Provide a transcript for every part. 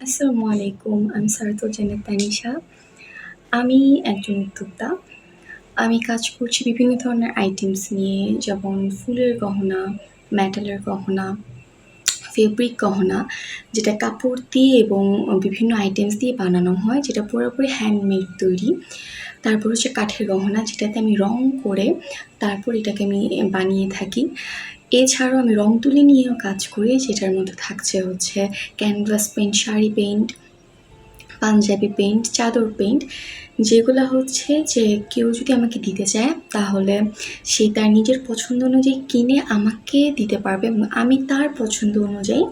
আসসালামু আলাইকুম। আমি সারাতুল জান্নাত তানিশা। আমি একজন উদ্যোক্তা। আমি কাজ করছি বিভিন্ন ধরনের আইটেমস নিয়ে, যেমন ফুলের গহনা, মেটালের গহনা, ফেব্রিক গহনা, যেটা কাপড় দিয়ে এবং বিভিন্ন আইটেমস দিয়ে বানানো হয়, যেটা পুরোপুরি হ্যান্ডমেড তৈরি। তারপর হচ্ছে কাঠের গহনা, যেটাতে আমি রং করে তারপর এটাকে আমি বানিয়ে থাকি। এছাড়াও আমি রং তুলি নিয়েও কাজ করি, যেটার মধ্যে থাকছে হচ্ছে canvas paint, sari paint, Punjabi paint, চাদর পেইন্ট, যেগুলা হচ্ছে যে কেউ যদি আমাকে দিতে চায় তাহলে সে তার নিজের পছন্দ অনুযায়ী কিনে আমাকে দিতে পারবে এবং আমি তার পছন্দ অনুযায়ী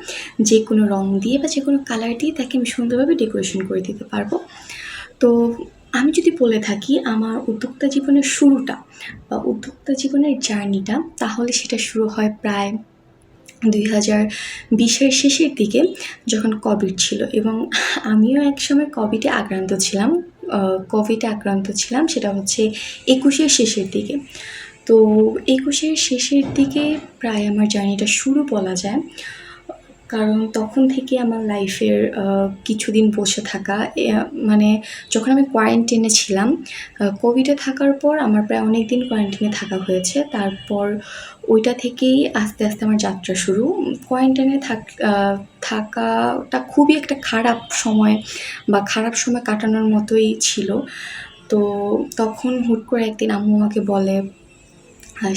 যে কোনো রং দিয়ে বা যে কোনো কালার দিয়ে তাকে আমি সুন্দরভাবে ডেকোরেশন করে দিতে পারবো। তো আমি যদি বলে থাকি আমার উদ্যোক্তা জীবনের শুরুটা বা উদ্যোক্তা জীবনের জার্নিটা, তাহলে সেটা শুরু হয় প্রায় 2020-এর শেষের দিকে, যখন কোভিড ছিল এবং আমিও একসময় কোভিডে আক্রান্ত ছিলাম। সেটা হচ্ছে 21-এর শেষের দিকে। তো 21-এর শেষের দিকে প্রায় আমার জার্নিটা শুরু বলা যায়। কারণ তখন থেকে আমার লাইফের কিছুদিন বসে থাকা, মানে যখন আমি কোয়ারেন্টাইনে ছিলাম, কোভিডে থাকার পর আমার প্রায় অনেক দিন কোয়ারেন্টাইনে থাকা হয়েছে। তারপর ওইটা থেকেই আস্তে আস্তে আমার যাত্রা শুরু। কোয়ারেন্টাইনে থাকাটা খুবই একটা খারাপ সময় বা খারাপ সময় কাটানোর মতোই ছিল। তো তখন হুট করে একদিন আম্মু আমাকে বলে,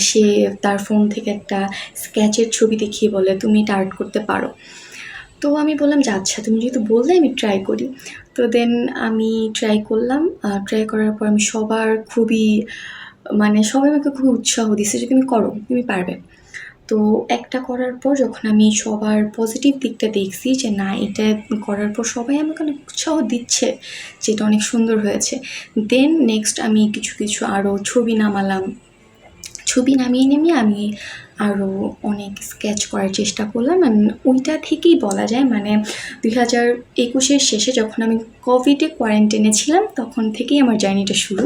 সে তার ফোন থেকে একটা স্কেচের ছবি দেখিয়ে বলে, তুমি এটা আর্ট করতে পারো। তো আমি বললাম যে আচ্ছা, তুমি যেহেতু বললে আমি ট্রাই করি। তো দেন আমি ট্রাই করলাম। ট্রাই করার পর আমি সবাই আমাকে খুবই উৎসাহ দিছে যে তুমি করো, তুমি পারবে। তো একটা করার পর যখন আমি সবার পজিটিভ দিকটা দেখছি যে না, এটা করার পর সবাই আমাকে অনেক উৎসাহ দিচ্ছে যে এটা অনেক সুন্দর হয়েছে, দেন নেক্সট আমি কিছু আরও ছবি নামিয়ে আমি আরও অনেক স্কেচ করার চেষ্টা করলাম। ওইটা থেকেই বলা যায়, মানে 2021-এর শেষে যখন আমি কোভিডে কোয়ারেন্টাইনে ছিলাম, তখন থেকেই আমার জার্নিটা শুরু,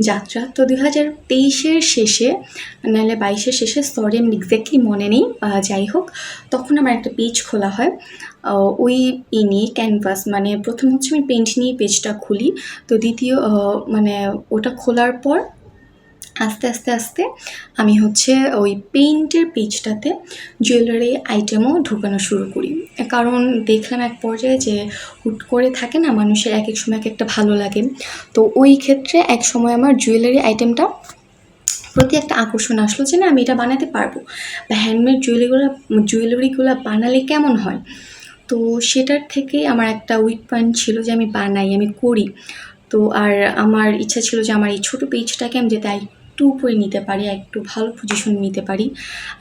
যাত্রা। তো 2023-এর শেষে, নাহলে 22-এর শেষে, সরি আমি এক্স্যাক্টলি মনে নেই, যাই হোক, তখন আমার একটা পেজ খোলা হয়। ওই নিয়ে ক্যানভাস, মানে প্রথম হচ্ছে আমি পেইন্ট নিয়ে পেজটা খুলি। তো ওটা খোলার পর আস্তে আস্তে আমি হচ্ছে ওই পেইন্টের পেজটাতে জুয়েলারি আইটেমও ঢোকানো শুরু করি। কারণ দেখলাম এক পর্যায়ে যে হুট করে থাকে না, মানুষের এক এক সময় এক একটা ভালো লাগে। তো ওই ক্ষেত্রে এক সময় আমার জুয়েলারি আইটেমটা প্রতি একটা আকর্ষণ আসলো যে না, আমি এটা বানাতে পারবো, বা হ্যান্ডমেড জুয়েলারিগুলো বানালে কেমন হয়। তো সেটার থেকে আমার একটা উইক পয়েন্ট ছিল যে আমি বানাই, আমি করি। তো আর আমার ইচ্ছা ছিল যে আমার এই ছোটো পেজটাকে আমি যাতে একটু উপরে নিতে পারি, একটু ভালো পজিশন নিতে পারি।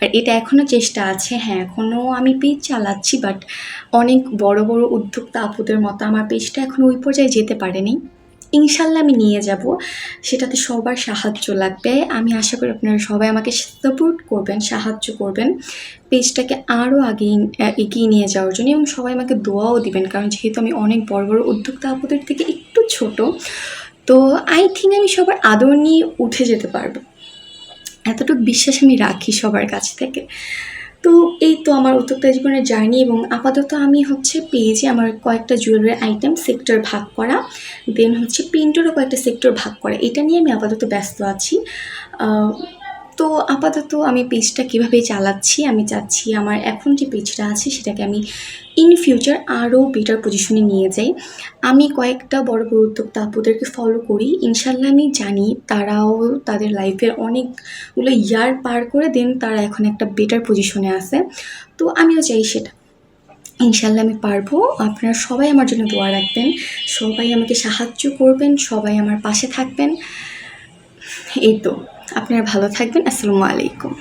আর এটা এখনও চেষ্টা আছে। হ্যাঁ, এখনও আমি পেজ চালাচ্ছি, বাট অনেক বড় বড় উদ্যোক্তা আপুদের মতো আমার পেজটা এখনও ওই পর্যায়ে যেতে পারেনি। ইনশাল্লাহ আমি নিয়ে যাব। সেটাতে সবার সাহায্য লাগবে। আমি আশা করি আপনারা সবাই আমাকে সাপোর্ট করবেন, সাহায্য করবেন পেজটাকে আরও এগিয়ে নিয়ে যাওয়ার জন্য, এবং সবাই আমাকে দোয়াও দিবেন। কারণ যেহেতু আমি অনেক বড় বড় উদ্যোক্তা আপুদের থেকে একটু ছোট, তো আই থিঙ্ক আমি সবার আদর নিয়ে উঠে যেতে পারবো, এতটুকু বিশ্বাস আমি রাখি সবার কাছ থেকে। তো এই তো আমার উদ্যোক্তা জীবনের জার্নি। এবং আপাতত আমি হচ্ছে পেয়েছি আমার কয়েকটা জুয়েলারি আইটেম সেক্টর ভাগ করা, দেন হচ্ছে পেইন্টেরও কয়েকটা সেক্টর ভাগ করা, এটা নিয়ে আমি আপাতত ব্যস্ত আছি। তো আপাতত আমি পেজটা কীভাবে চালাচ্ছি, আমি চাচ্ছি আমার এখন যে পেজটা আছে সেটাকে আমি ইন ফিউচার আরও বেটার পজিশনে নিয়ে যাই। আমি কয়েকটা বড় বড় উদ্যোক্তা আপুদেরকে ফলো করি, ইনশাল্লাহ আমি জানি তারাও তাদের লাইফের অনেকগুলো ইয়ার পার করে দেন তারা এখন একটা বেটার পজিশনে আছে। তো আমিও চাই সেটা, ইনশাল্লাহ আমি পারবো। আপনারা সবাই আমার জন্য দোয়া রাখবেন, সবাই আমাকে সাহায্য করবেন, সবাই আমার পাশে থাকবেন। এই তো, আপনারা ভালো থাকবেন। আসসালামু আলাইকুম।